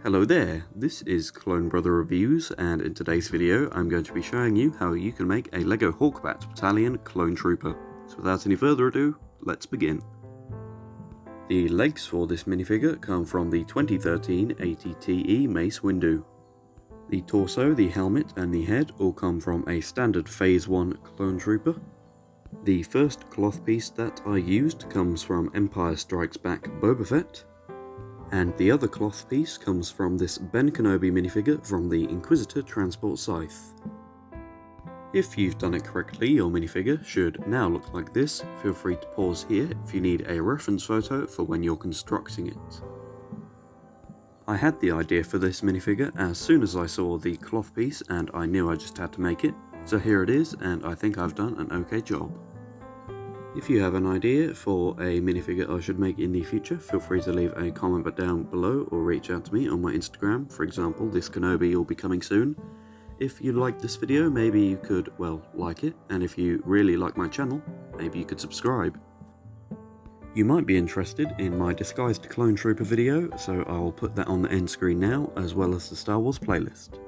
Hello there, this is Clone Brother Reviews, and in today's video I'm going to be showing you how you can make a LEGO Hawkbat Battalion Clone Trooper. So without any further ado, let's begin. The legs for this minifigure come from the 2013 ATTE Mace Windu. The torso, the helmet and the head all come from a standard Phase 1 Clone Trooper. The first cloth piece that I used comes from Empire Strikes Back Boba Fett. And the other cloth piece comes from this Ben Kenobi minifigure from the Inquisitor Transport Scythe. If you've done it correctly, your minifigure should now look like this. Feel free to pause here if you need a reference photo for when you're constructing it. I had the idea for this minifigure as soon as I saw the cloth piece and I knew I just had to make it. So here it is, and I think I've done an okay job. If you have an idea for a minifigure I should make in the future, feel free to leave a comment down below or reach out to me on my Instagram. For example, this Kenobi will be coming soon. If you liked this video, maybe you could, like it, and if you really like my channel, maybe you could subscribe. You might be interested in my Disguised Clone Trooper video, so I'll put that on the end screen now, as well as the Star Wars playlist.